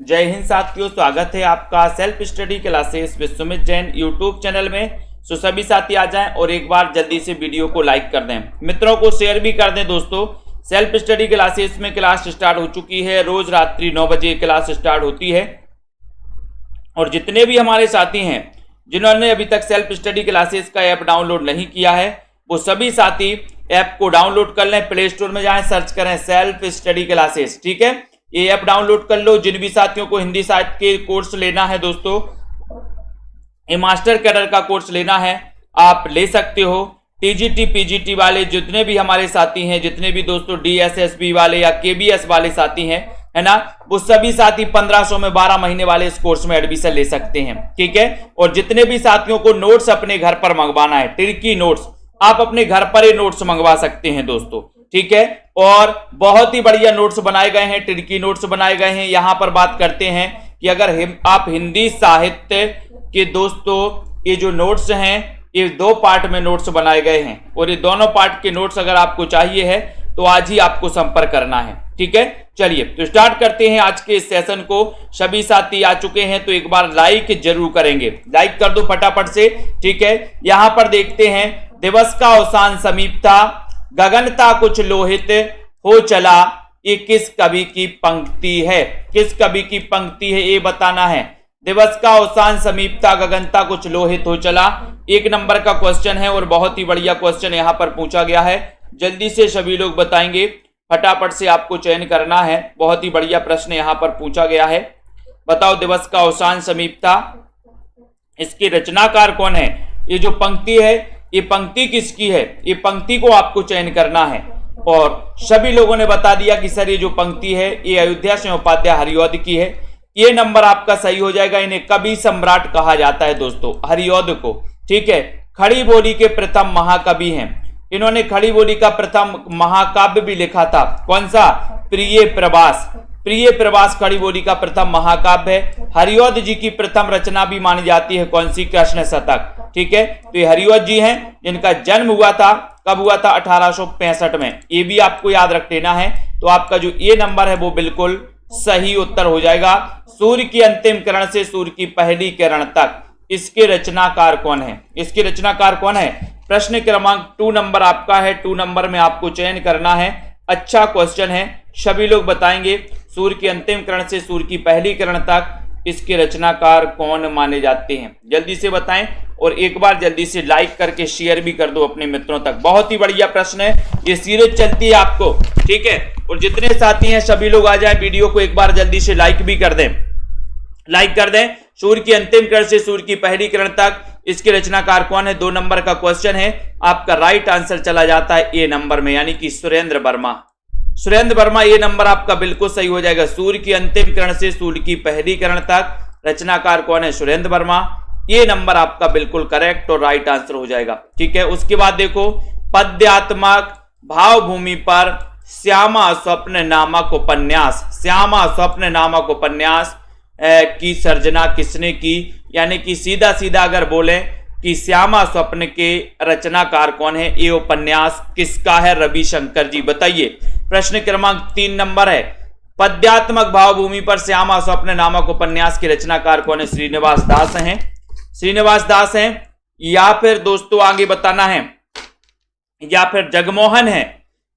जय हिंद साथियों, स्वागत है आपका self study classes with Sumit Jain YouTube channel में। सो सभी साथी आ जाएं और एक बार जल्दी से वीडियो को लाइक कर दें, मित्रों को शेयर भी कर दें। दोस्तों, सेल्फ स्टडी क्लासेस में क्लास स्टार्ट हो चुकी है, रोज रात्रि 9 बजे क्लास स्टार्ट होती है। और जितने भी हमारे साथी हैं जिन्होंने अभी तक सेल्फ स्टडी क्लासेस का ऐप डाउनलोड नहीं किया है, वो सभी साथी ऐप को डाउनलोड कर लें। प्ले स्टोर में जाएं, सर्च करें सेल्फ स्टडी क्लासेस, ठीक है। ये ऐप डाउनलोड कर लो। जिन भी साथियों को हिंदी साहित्य के कोर्स लेना है दोस्तों, ये मास्टर कैडर का कोर्स लेना है, आप ले सकते हो। टीजीटी पीजीटी वाले जितने भी हमारे साथी हैं, जितने भी दोस्तों डीएसएसबी वाले या केबीएस वाले साथी हैं, है ना, वो सभी साथी 1500 में 12 महीने वाले इस कोर्स में एडमिशन ले सकते हैं, ठीक है। और जितने भी साथियों को नोट्स अपने घर पर मंगवाना है, ट्रिकी नोट्स, आप अपने घर पर ही नोट्स मंगवा सकते हैं दोस्तों, ठीक है। और बहुत ही बढ़िया नोट्स बनाए गए हैं, ट्रिकी नोट्स बनाए गए हैं। यहां पर बात करते हैं कि अगर आप हिंदी साहित्य के दोस्तों ये जो नोट्स हैं, ये 2 पार्ट में नोट्स बनाए गए हैं, और ये दोनों पार्ट के नोट्स अगर आपको चाहिए है तो आज ही आपको संपर्क करना है, ठीक है। चलिए तो स्टार्ट करते हैं आज के इस सेशन को। सभी साथी आ चुके हैं तो एक बार लाइक जरूर करेंगे, लाइक कर दो फटाफट से, ठीक है। यहां पर देखते हैं, दिवस का अवसान समीप था, गगनता कुछ लोहित हो चला, ये किस कवि की पंक्ति है? किस कवि की पंक्ति है ये बताना है। दिवस का अवसान समीप था, गगनता कुछ लोहित हो चला, 1 नंबर का क्वेश्चन है और बहुत ही बढ़िया क्वेश्चन यहां पर पूछा गया है। जल्दी से सभी लोग बताएंगे, फटाफट से आपको चयन करना है। बहुत ही बढ़िया प्रश्न यहां पर पूछा गया है। बताओ, दिवस का अवसान समीप था, इसके रचनाकार कौन है? ये जो पंक्ति है, ये पंक्ति किसकी है? ये पंक्ति को आपको चयन करना है। और सभी लोगों ने बता दिया कि सर ये जो पंक्ति है ये अयोध्या सिंह उपाध्याय हरिऔध की है। ये नंबर आपका सही हो जाएगा। इन्हें कवि सम्राट कहा जाता है दोस्तों, हरिऔध को, ठीक है। खड़ी बोली के प्रथम महाकवि हैं, इन्होंने खड़ी बोली का प्रथम महाकाव्य भी लिखा था। कौन सा? प्रिय प्रवास। प्रिय प्रवास खड़ी बोली का प्रथम महाकाव्य है। हरिऔध जी की प्रथम रचना भी मानी जाती है, कौन सी? कृष्ण शतक, ठीक है। तो ये हरिऔध जी हैं, जिनका जन्म हुआ था, कब हुआ था? 1865 में। ये भी आपको याद रख लेना है। तो आपका जो ये नंबर है वो बिल्कुल सही उत्तर हो जाएगा। सूर्य की अंतिम किरण से सूर्य की पहली किरण तक, इसके रचनाकार कौन है? इसके रचनाकार कौन है? प्रश्न क्रमांक 2 नंबर आपका है। 2 नंबर में आपको चयन करना है। अच्छा क्वेश्चन है, सभी लोग बताएंगे। सूर्य की अंतिम किरण से सूर्य की पहली किरण तक, इसके रचनाकार कौन माने जाते हैं? जल्दी से बताएं और एक बार जल्दी से लाइक करके शेयर भी कर दो अपने मित्रों तक। बहुत ही बढ़िया प्रश्न है, ये सीरीज चलती है आपको, ठीक है। और जितने साथी हैं सभी लोग आ जाए, वीडियो को एक बार जल्दी से लाइक भी कर दें, लाइक कर दें। सूर्य की अंतिम किरण से सूर्य की पहली किरण तक, इसके रचनाकार कौन है? 2 नंबर का क्वेश्चन है। आपका राइट आंसर चला जाता है ए नंबर में, यानी कि सुरेंद्र वर्मा। सुरेंद्र वर्मा, ये नंबर आपका बिल्कुल सही हो जाएगा। सूर्य की अंतिम किरण से सूर्य की पहली किरण तक, रचनाकार कौन है? सुरेंद्र वर्मा। ये नंबर आपका बिल्कुल करेक्ट और राइट आंसर हो जाएगा, ठीक है। उसके बाद देखो, पद्यात्मक भावभूमि पर श्यामा स्वप्न नामक उपन्यास, श्यामा स्वप्न नामक उपन्यास की सर्जना किसने की? यानी कि सीधा सीधा अगर बोले कि श्यामा स्वप्न के रचनाकार कौन है, ये उपन्यास किसका है? रविशंकर जी। बताइए, प्रश्न क्रमांक 3 नंबर है, पद्यात्मक भावभूमि पर श्यामा स्वप्न नामक उपन्यास के रचनाकार कौन है? श्रीनिवास दास हैं। श्रीनिवास दास हैं, या फिर दोस्तों आगे बताना है, या फिर जगमोहन है,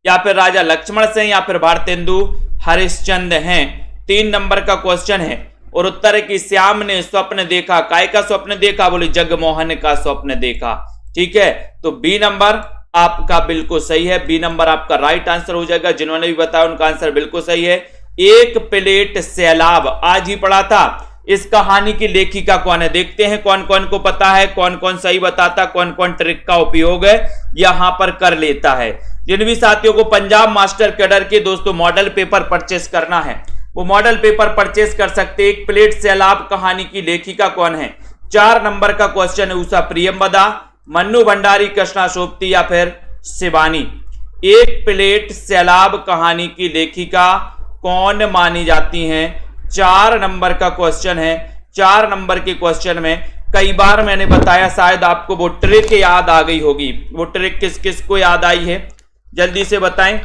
या फिर राजा लक्ष्मण से, या फिर भारतेंदु हरिश्चंद्र हैं। 3 नंबर का क्वेश्चन है और उत्तर है कि श्याम ने स्वप्न देखा। काय का स्वप्न देखा? बोले जगमोहन का स्वप्न देखा, ठीक है। तो बी नंबर आपका बिल्कुल सही है। बी नंबर आपका राइट आंसर हो जाएगा। जिन्होंने भी बताया उनका आंसर बिल्कुल सही है। एक प्लेट सैलाब, आज ही पढ़ा था। इस कहानी की लेखिका कौन है? देखते हैं कौन कौन को पता है, कौन कौन सही बताता, कौन कौन ट्रिक का उपयोग है यहां पर कर लेता है। जिन भी साथियों को पंजाब मास्टर कैडर के दोस्तों मॉडल पेपर परचेस करना है, वो मॉडल पेपर परचेस कर सकते। एक प्लेट सैलाब कहानी की लेखिका कौन है? 4 नंबर का क्वेश्चन है। उषा प्रियंवदा, मन्नू भंडारी, कृष्णा सोपती, या फिर शिवानी। एक प्लेट सैलाब कहानी की लेखिका कौन मानी जाती हैं? 4 नंबर का क्वेश्चन है। 4 नंबर के क्वेश्चन में कई बार मैंने बताया, शायद आपको वो ट्रिक याद आ गई होगी। वो ट्रिक किस किस को याद आई है? जल्दी से बताएं,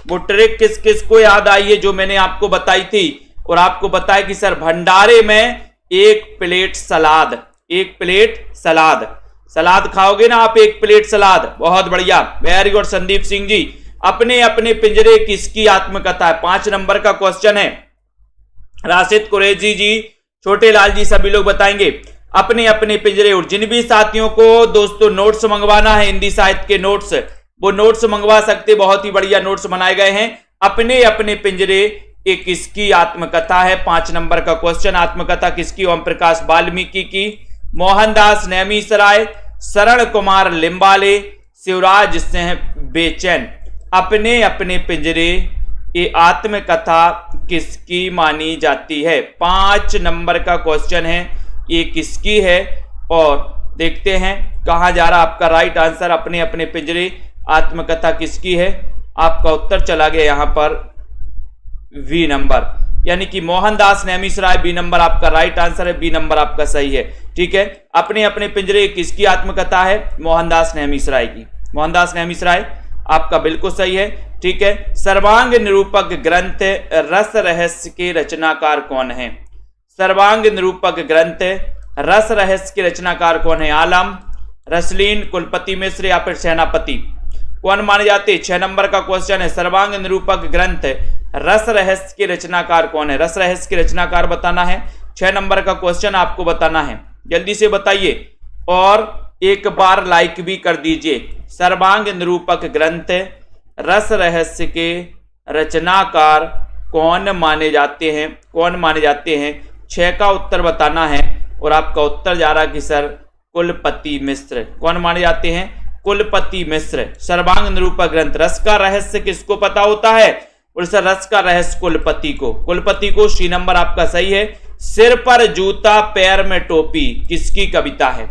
वो ट्रिक किस किस को याद आई है जो मैंने आपको बताई थी। और आपको बताया कि सर भंडारे में 1 प्लेट सलाद, 1 प्लेट सलाद, सलाद खाओगे ना आप, 1 प्लेट सलाद, बहुत बढ़िया, वेरी गुड संदीप सिंह जी। अपने अपने पिंजरे किसकी आत्मकथा है? 5 नंबर का क्वेश्चन है। राशिद कुरैशी जी, छोटे लाल जी, सभी लोग बताएंगे अपने अपने पिंजरे। और जिन भी साथियों को दोस्तों नोट्स मंगवाना है, हिंदी साहित्य के नोट्स, वो नोट्स मंगवा सकते, बहुत ही बढ़िया नोट्स बनाए गए हैं। अपने अपने पिंजरे ये किसकी आत्मकथा है? 5 नंबर का क्वेश्चन। आत्मकथा किसकी? ओम प्रकाश वाल्मीकि की, मोहनदास नेमिसराय, शरण कुमार लिम्बाले, शिवराज सिंह बेचैन। अपने अपने पिंजरे ये आत्मकथा किसकी मानी जाती है? 5 नंबर का क्वेश्चन है, ये किसकी है? और देखते हैं कहां जा रहा आपका राइट आंसर। अपने अपने पिंजरे आत्मकथा किसकी है? आपका उत्तर चला गया यहां पर बी नंबर, यानी कि मोहनदास नेमिसराय, बी नंबर आपका राइट आंसर है, बी नंबर आपका सही है। ठीक है, अपने अपने पिंजरे किसकी आत्मकथा है? मोहनदास नेमिसराय की, मोहनदास नेमिसराय आपका बिल्कुल सही है। ठीक है, सर्वांग निरूपक ग्रंथ रस रहस्य के रचनाकार कौन है? सर्वांग निरूपक ग्रंथ रस रहस्य के रचनाकार कौन है? आलम, रसलीन, कुलपति मिश्र या फिर सेनापति, कौन माने जाते हैं? 6 नंबर का क्वेश्चन है। सर्वांग निरूपक ग्रंथ रस रहस्य के रचनाकार कौन है? रस रहस्य के रचनाकार बताना है। 6 नंबर का क्वेश्चन आपको बताना है, जल्दी से बताइए और एक बार लाइक भी कर दीजिए। सर्वांग निरूपक ग्रंथ रस रहस्य के रचनाकार कौन माने जाते हैं? कौन माने जाते हैं? 6 का उत्तर बताना है और आपका उत्तर जा रहा कि सर कुलपति मिश्र। कौन माने जाते हैं? कुलपति मिश्र। सर्वांग निरूपक ग्रंथ, रस का रहस्य किसको पता होता है? और सर रस का रहस्य कुलपति को, कुलपति को। सी नंबर आपका सही है। सिर पर जूता पैर में टोपी किसकी कविता है?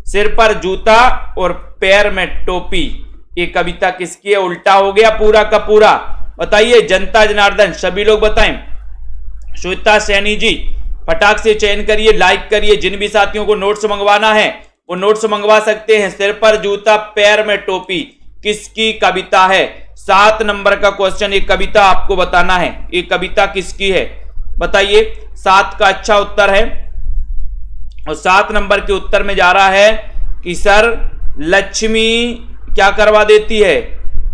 सिर पर जूता और पैर में टोपी, ये कविता किसकी है? उल्टा हो गया पूरा का पूरा, बताइए। जनता जनार्दन, सभी लोग बताएं। श्वेता सैनी जी, फटाक से चयन करिए, लाइक करिए। जिन भी साथियों को नोट्स मंगवाना है वो नोट्स मंगवा सकते हैं। सिर पर जूता पैर में टोपी किसकी कविता है? 7 नंबर का क्वेश्चन, ये कविता आपको बताना है, ये कविता किसकी है बताइए। 7 का अच्छा उत्तर है और 7 नंबर के उत्तर में जा रहा है कि सर लक्ष्मी क्या करवा देती है?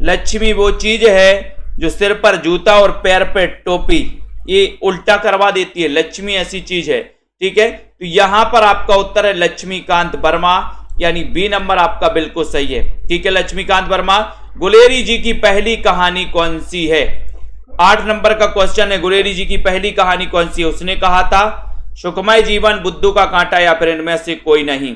लक्ष्मी वो चीज है जो सिर पर जूता और पैर पे टोपी, ये उल्टा करवा देती है। लक्ष्मी ऐसी चीज है। ठीक है, तो यहां पर आपका उत्तर है लक्ष्मीकांत वर्मा, यानी बी नंबर आपका बिल्कुल सही है। ठीक है, लक्ष्मीकांत वर्मा। गुलेरी जी की पहली कहानी कौन सी है? 8 नंबर का क्वेश्चन है। गुलेरी जी की पहली कहानी कौन सी है? उसने कहा था सुखमय जीवन, बुद्धू का कांटा या फिर इनमें से कोई नहीं।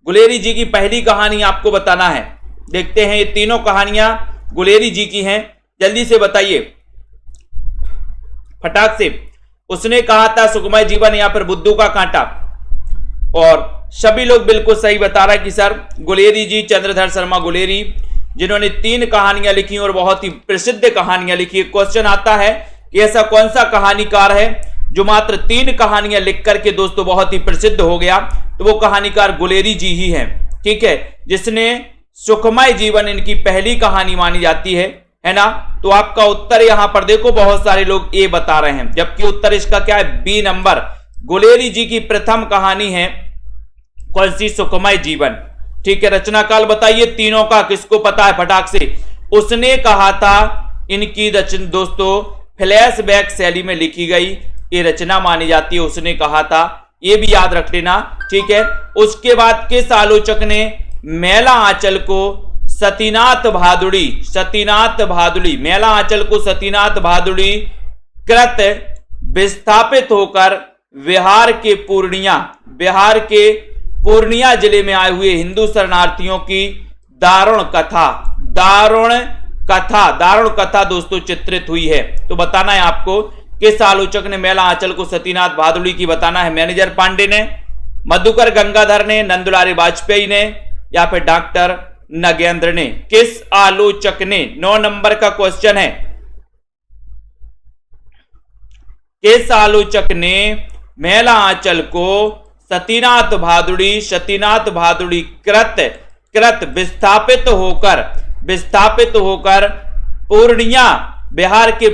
गुलेरी जी की पहली कहानी आपको बताना है। देखते हैं, ये तीनों कहानियां गुलेरी जी की हैं, जल्दी से बताइए फटाक से। उसने कहा था सुखमय जीवन या फिर बुद्धू का कांटा, और सभी लोग बिल्कुल सही बता रहा है कि सर गुलेरी जी, चंद्रधर शर्मा गुलेरी, जिन्होंने 3 कहानियां लिखी और बहुत ही प्रसिद्ध कहानियां लिखी। क्वेश्चन आता है कि ऐसा कौन सा कहानीकार है जो मात्र 3 कहानियां लिख करके दोस्तों बहुत ही प्रसिद्ध हो गया? तो वो कहानीकार गुलेरी जी ही हैं। ठीक है, जिसने सुखमय जीवन इनकी पहली कहानी मानी जाती है ना। तो आपका उत्तर यहां पर देखो, बहुत सारे लोग ए बता रहे हैं, जबकि उत्तर इसका क्या है? B number. गुलेरी जी की प्रथम कहानी है कौन सी? सुखमय जीवन। ठीक है, रचना काल बताइए तीनों का, किसको पता है फटाक से? उसने कहा था इनकी रचना दोस्तों फ्लैशबैक शैली में लिखी गई ये रचना मानी जाती है। उसने कहा था, ये भी याद रख लेना। ठीक है, उसके बाद किस आलोचक ने मेला आंचल को सतीनाथ भादुड़ी, सतीनाथ भादुड़ी, मेला आंचल को सतीनाथ भादुड़ी कृत विस्थापित होकर बिहार के पूर्णिया जिले में आए हुए हिंदू शरणार्थियों की दारुण कथा दोस्तों चित्रित हुई है? तो बताना है आपको किस आलोचक ने मेला आंचल को सतीनाथ भादुड़ी की बताना है। मैनेजर पांडे ने, मधुकर गंगाधर ने, नंदुलारी वाजपेयी ने या फिर डॉक्टर नगेंद्र ने? किस आलोचक ने? 9 नंबर का क्वेश्चन है। किस आलोचक ने मेला आंचल को सतीनाथ भादुड़ी कृत विस्थापित होकर विस्थापित होकर पूर्णिया, बिहार के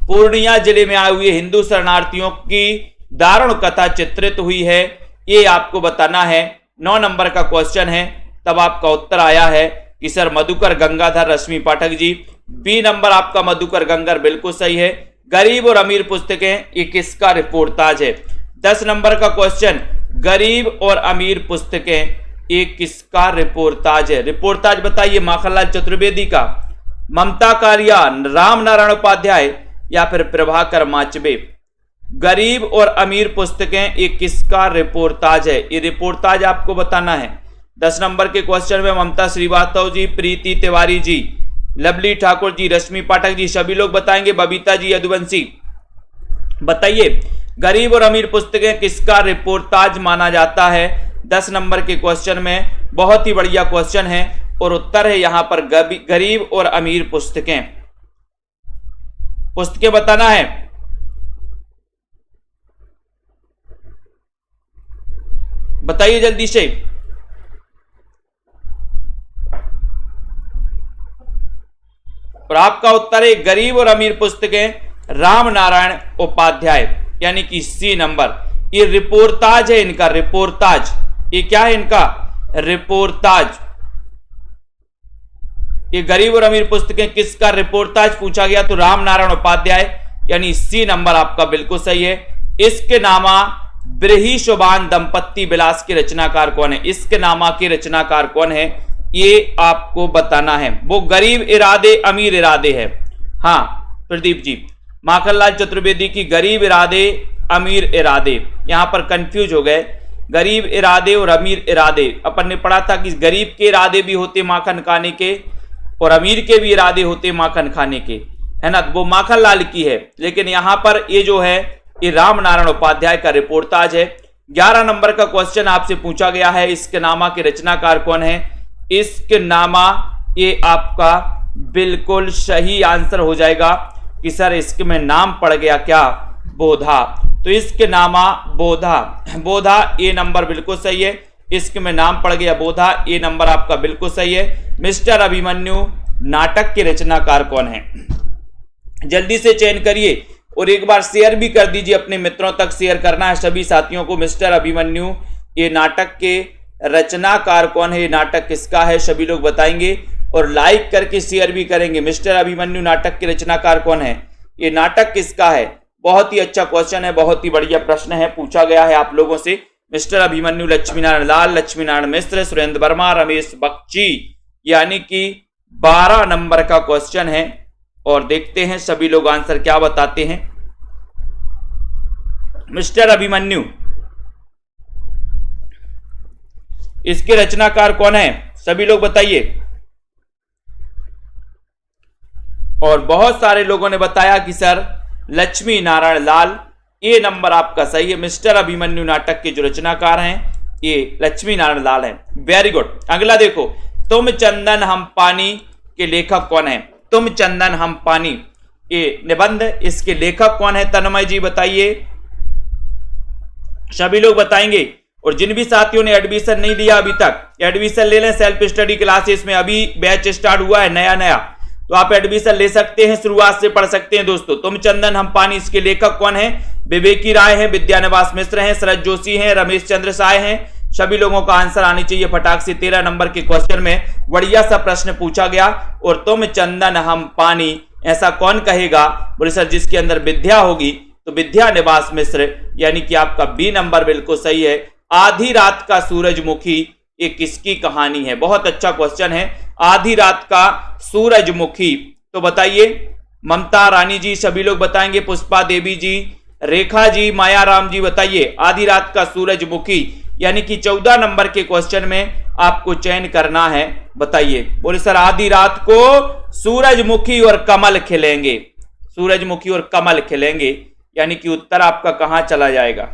पूर्णिया जिले में आए हुए हिंदू शरणार्थियों की दारुण कथा चित्रित हुई है। ये आपको बताना है। 9 नंबर का क्वेश्चन है। तब आपका उत्तर आया है कि सर मधुकर गंगाधर रश्मि पाठक जी। बी नंबर आपका मधुकर गंगाधर बिल्कुल सही है। गरीब और अमीर पुस्तकें ये किसका रिपोर्टाज है? 10 नंबर का क्वेश्चन, गरीब और अमीर पुस्तकें ये किसका रिपोर्टाज है? रिपोर्टाज बताइए, माखनलाल चतुर्वेदी का, ममता कालिया, राम नारायण उपाध्याय या फिर प्रभाकर माचबे? गरीब और अमीर पुस्तकें ये किसका रिपोर्टाज है? ये रिपोर्टाज आपको बताना है। 10 नंबर के क्वेश्चन में ममता श्रीवास्तव जी, प्रीति तिवारी जी, लवली ठाकुर जी, रश्मि पाठक जी, सभी लोग बताएंगे। बबीता जी, यदुवंशी, बताइए गरीब और अमीर पुस्तकें किसका रिपोर्टाज माना जाता है? 10 नंबर के क्वेश्चन में बहुत ही बढ़िया क्वेश्चन है और उत्तर है यहां पर गरीब और अमीर पुस्तकें बताना है। बताइए जल्दी से। और आपका उत्तर है गरीब और अमीर पुस्तकें राम नारायण उपाध्याय, यानी कि सी नंबर। ये रिपोर्टाज है इनका, रिपोर्टाज। ये क्या है इनका? रिपोर्टाज। ये गरीब और अमीर पुस्तकें किसका रिपोर्टाज पूछा गया तो राम नारायण उपाध्याय, यानी सी नंबर आपका बिल्कुल सही है। इसके नामा ब्रही शोभान दंपत्ति विलास के रचनाकार कौन है? इसके नामा के रचनाकार कौन है ये आपको बताना है। वो गरीब इरादे अमीर इरादे है। हाँ प्रदीप जी, माखनलाल चतुर्वेदी की गरीब इरादे अमीर इरादे, यहां पर कंफ्यूज हो गए। गरीब इरादे और अमीर इरादे, अपन ने पढ़ा था कि गरीब के इरादे भी होते माखन खाने के और अमीर के भी इरादे होते माखन खाने के, है ना। वो माखनलाल की है, लेकिन यहां पर ये जो है ये राम नारायण उपाध्याय का रिपोर्टाज है। 11 नंबर का क्वेश्चन आपसे पूछा गया है, इसके नामा के रचनाकार कौन है? इसके नामा ये आपका बिल्कुल सही आंसर हो जाएगा कि सर इसके में नाम पड़ गया क्या? बोधा। तो इसके नामा बोधा ये नंबर बिल्कुल सही है। इसके में नाम पड़ गया बोधा, ये नंबर आपका बिल्कुल सही है। मिस्टर अभिमन्यु नाटक के रचनाकार कौन है? जल्दी से चयन करिए और एक बार शेयर भी कर दीजिए, अपने मित्रों तक शेयर करना है सभी साथियों को। मिस्टर अभिमन्यु ये नाटक के रचनाकार कौन है? ये नाटक किसका है? सभी लोग बताएंगे और लाइक करके शेयर भी करेंगे। मिस्टर अभिमन्यु नाटक के रचनाकार कौन है? ये नाटक किसका है? बहुत ही अच्छा क्वेश्चन है, बहुत ही बढ़िया प्रश्न है, पूछा गया है आप लोगों से। मिस्टर अभिमन्यु लक्ष्मीनारायण लाल, लक्ष्मीनारायण मिश्र, सुरेंद्र वर्मा, रमेश बख्शी, यानी कि 12 नंबर का क्वेश्चन है। और देखते हैं सभी लोग आंसर क्या बताते हैं। मिस्टर अभिमन्यु इसके रचनाकार कौन है? सभी लोग बताइए। और बहुत सारे लोगों ने बताया कि सर लक्ष्मी नारायण लाल, ये नंबर आपका सही है। मिस्टर अभिमन्यु नाटक के जो रचनाकार हैं ये लक्ष्मी नारायण लाल हैं। Very good. अगला देखो, तुम चंदन हम पानी के लेखक कौन है? तुम चंदन हम पानी ये निबंध, इसके लेखक कौन है? तन्मय जी बताइए, सभी लोग बताएंगे। और जिन भी साथियों ने एडमिशन नहीं लिया अभी तक, एडमिशन ले लें। सेल्फ स्टडी क्लासेस में अभी बैच स्टार्ट हुआ है नया, तो आप एडमिशन ले सकते हैं, शुरुआत से पढ़ सकते हैं दोस्तों। तुम चंदन हम पानी, इसके लेखक कौन है? विवेकी राय हैं, विद्यानिवास मिश्र हैं, शरद जोशी हैं, रमेश चंद्र साय हैं। सभी लोगों का आंसर आनी चाहिए फटाक से। 13 नंबर के क्वेश्चन में बढ़िया सा प्रश्न पूछा गया। और तुम चंदन हम पानी ऐसा कौन कहेगा? बोले सर जिसके अंदर विद्या होगी तो विद्यानिवास मिश्र, यानी कि आपका बी नंबर बिल्कुल सही है। आधी रात का सूरजमुखी ये किसकी कहानी है? बहुत अच्छा क्वेश्चन है। आधी रात का सूरजमुखी, तो बताइए। ममता रानी जी सभी लोग बताएंगे, पुष्पा देवी जी, रेखा जी, माया राम जी बताइए। आधी रात का सूरजमुखी, यानी कि 14 नंबर के क्वेश्चन में आपको चयन करना है। बताइए। बोले सर आधी रात को सूरजमुखी और कमल खिलेंगे, सूरजमुखी और कमल खिलेंगे, यानी कि उत्तर आपका कहां चला जाएगा?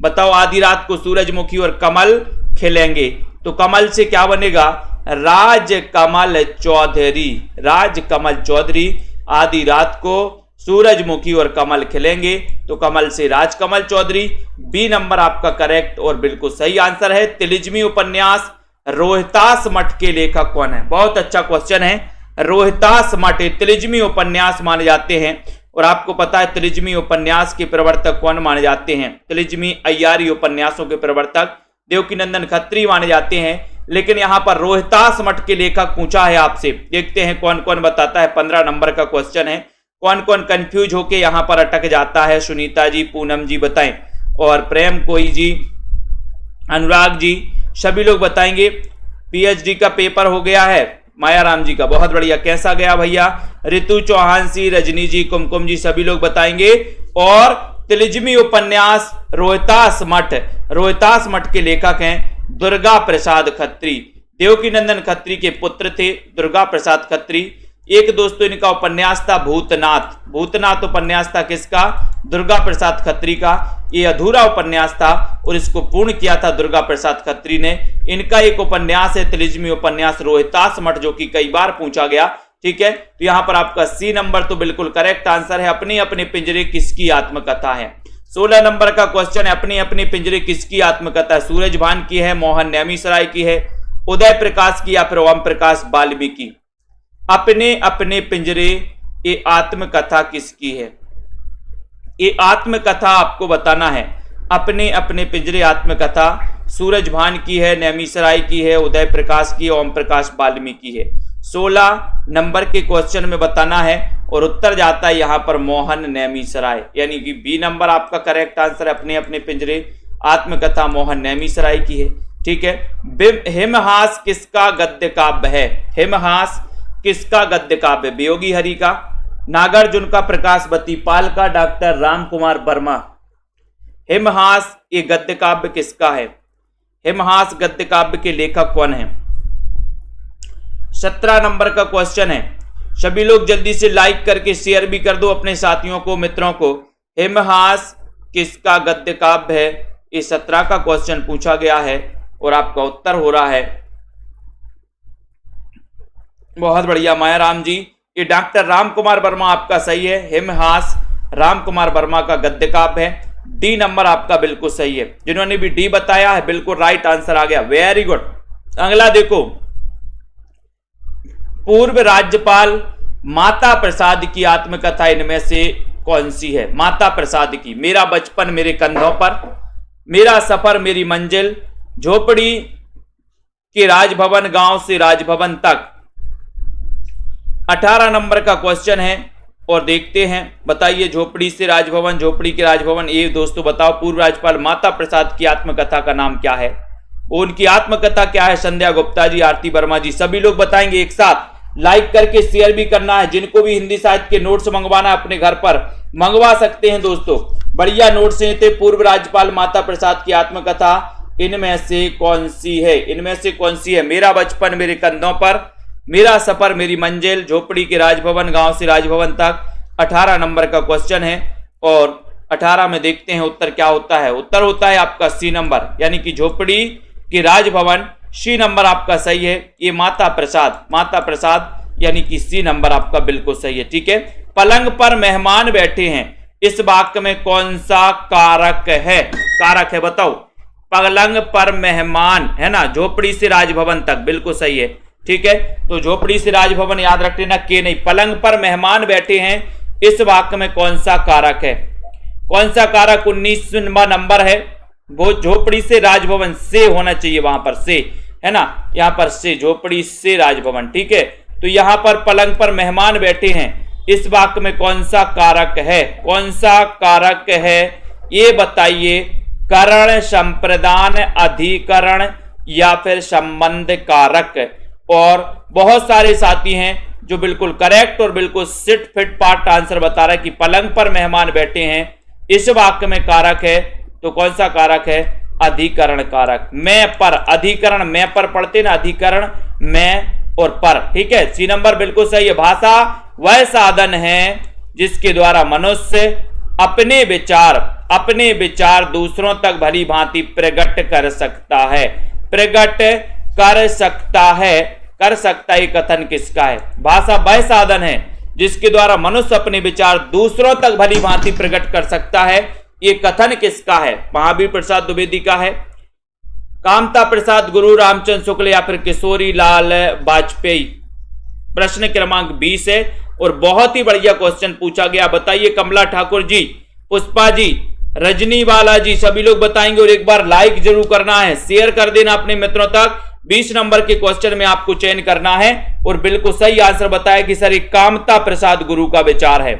बताओ। आधी रात को सूरजमुखी और कमल खिलेंगे, तो कमल से क्या बनेगा? राजकमल चौधरी, राजकमल चौधरी। आधी रात को सूरजमुखी और कमल खिलेंगे, तो कमल से राजकमल चौधरी। बी नंबर आपका करेक्ट और बिल्कुल सही आंसर है। तिलिस्मी उपन्यास रोहतास मठ के लेखक कौन है? बहुत अच्छा क्वेश्चन है। रोहतास मठ तिलिस्मी उपन्यास माने जाते हैं, और आपको पता है तिलिस्मी उपन्यास के प्रवर्तक कौन माने जाते हैं? तिलिस्मी अय्यारी उपन्यासों के प्रवर्तक देवकीनंदन खत्री माने जाते हैं। लेकिन यहां पर रोहतास मठ के लेखक पूछा है आपसे, देखते हैं कौन कौन बताता है। 15 नंबर का क्वेश्चन है। कौन कौन कंफ्यूज होके यहां पर अटक जाता है? सुनीता जी, पूनम जी बताएं, और प्रेम कोई जी, अनुराग जी, सभी लोग बताएंगे। पीएचडी का पेपर हो गया है माया राम जी का, बहुत बढ़िया। कैसा गया भैया? ऋतु चौहान सी, रजनी जी, कुमकुम जी, सभी लोग बताएंगे। और तिलिस्मी उपन्यास रोहतास मठ के लेखक हैं दुर्गा प्रसाद खत्री। देवकीनंदन खत्री के पुत्र थे दुर्गा प्रसाद खत्री। एक दोस्तों इनका उपन्यास था भूतनाथ उपन्यास था किसका? दुर्गा प्रसाद खत्री का। ये अधूरा उपन्यास था और इसको पूर्ण किया था दुर्गा प्रसाद खत्री ने। इनका एक उपन्यास है तिलिस्मी उपन्यास रोहतास मठ, जो कि कई बार पूछा गया। ठीक है, तो यहां पर आपका सी नंबर तो बिल्कुल करेक्ट आंसर है। अपने अपने पिंजरे किसकी आत्मकथा है? 16 नंबर का क्वेश्चन है, अपने अपने पिंजरे किसकी आत्मकथा है? सूरज भान की है, मोहन नैमिषारय की है, उदय प्रकाश की, या फिर ओम प्रकाश वाल्मीकि? अपने अपने पिंजरे ये आत्मकथा किसकी है? ये आत्मकथा आपको बताना है। अपने अपने पिंजरे आत्मकथा सूरज भान की है, नैमिषारय की है, उदय प्रकाश की, ओम प्रकाश वाल्मीकि है। 16 नंबर के क्वेश्चन में बताना है, और उत्तर जाता है यहां पर मोहन नैमिषारय, यानी कि बी नंबर आपका करेक्ट आंसर है। अपने अपने पिंजरे आत्मकथा मोहन नैमिषारय की है। ठीक है, हिमहास किसका गद्य काव्य है? हिमहास किसका गद्य काव्य? वियोगी हरि का, नागार्जुन का, प्रकाशवती पाल का, डॉक्टर राम कुमार वर्मा। हिमहास ये गद्य काव्य किसका है? हिमहास गद्य काव्य के लेखक कौन है? 17 नंबर का क्वेश्चन है। सभी लोग जल्दी से लाइक करके शेयर भी कर दो अपने साथियों को, मित्रों को। हिमहास किसका गद्य काव्य है? ये 17 का क्वेश्चन पूछा गया है और आपका उत्तर हो रहा है। बहुत बढ़िया माया राम जी, ये डॉक्टर राम कुमार वर्मा आपका सही है। हिमहास राम कुमार वर्मा का गद्य काव्य है। डी नंबर आपका बिल्कुल सही है। जिन्होंने भी डी बताया है बिल्कुल राइट आंसर आ गया, वेरी गुड। अगला देखो, पूर्व राज्यपाल माता प्रसाद की आत्मकथा इनमें से कौन सी है? माता प्रसाद की मेरा बचपन मेरे कंधों पर, मेरा सफर मेरी मंजिल, झोपड़ी के राजभवन, गांव से राजभवन तक। 18 नंबर का क्वेश्चन है और देखते हैं, बताइए झोपड़ी से राजभवन, झोपड़ी के राजभवन, ये दोस्तों बताओ पूर्व राज्यपाल माता प्रसाद की आत्मकथा का नाम क्या है? उनकी आत्मकथा क्या है? संध्या गुप्ता जी, आरती वर्मा जी, सभी लोग बताएंगे एक साथ। लाइक करके शेयर भी करना है। जिनको भी हिंदी साहित्य के नोट्स मंगवाना है अपने घर पर मंगवा सकते हैं दोस्तों, बढ़िया नोट्स हैं। पूर्व राज्यपाल माता प्रसाद की आत्मकथा इनमें से कौन सी है? इनमें से कौन सी है? मेरा बचपन मेरे कंधों पर, मेरा सफर मेरी मंजिल, झोपड़ी के राजभवन, गांव से राजभवन तक। 18 नंबर का क्वेश्चन है और 18 में देखते हैं उत्तर क्या होता है। उत्तर होता है आपका सी नंबर, यानी कि झोपड़ी के राजभवन। सी नंबर आपका सही है। ये माता प्रसाद यानी कि सी नंबर आपका बिल्कुल सही है। ठीक है, पलंग पर मेहमान बैठे हैं, इस वाक्य में कौन सा कारक है? कारक है बताओ। पलंग पर मेहमान है ना, झोपड़ी से राजभवन तक, बिल्कुल सही है। ठीक है, तो झोपड़ी से राजभवन याद रख लेना, के नहीं। पलंग पर मेहमान बैठे हैं, इस वाक्य में कौन सा कारक है? कौन सा कारक 19वां नंबर है? वो झोपड़ी से राजभवन से होना चाहिए, वहां पर से है ना, यहां पर से, झोपड़ी से राजभवन। ठीक है, तो यहां पर पलंग पर मेहमान बैठे हैं, इस वाक्य में कौन सा कारक है? कौन सा कारक है ये बताइए। करण, संप्रदान, अधिकरण या फिर संबंध कारक। और बहुत सारे साथी हैं जो बिल्कुल करेक्ट और बिल्कुल सिट फिट पार्ट आंसर बता रहा है कि पलंग पर मेहमान बैठे हैं, इस वाक्य में कारक है। तो कौन सा कारक है? अधिकरण कारक। मैं पर, अधिकरण मैं पर पढ़ते ना, अधिकरण मैं और पर। ठीक है, सी नंबर बिल्कुल सही है। भाषा वह साधन है जिसके द्वारा मनुष्य अपने विचार दूसरों तक भली भांति प्रकट कर सकता है। प्रकट कर सकता है कथन किसका है? भाषा वह साधन है जिसके द्वारा मनुष्य अपने विचार दूसरों तक भली भांति प्रकट कर सकता है, ये कथन किसका है? महावीर प्रसाद द्विवेदी का है। कामता प्रसाद गुरु, रामचंद्र शुक्ल या फिर किशोरी लाल वाजपेयी। प्रश्न क्रमांक 20 है और बहुत ही बढ़िया क्वेश्चन पूछा गया। बताइए कमला ठाकुर जी, पुष्पा जी, रजनी वाला जी, सभी लोग बताएंगे और एक बार लाइक जरूर करना है, शेयर कर देना अपने मित्रों तक। 20 नंबर के क्वेश्चन में आपको चयन करना है और बिल्कुल सही आंसर बताया कि सर एक कामता प्रसाद गुरु का विचार है।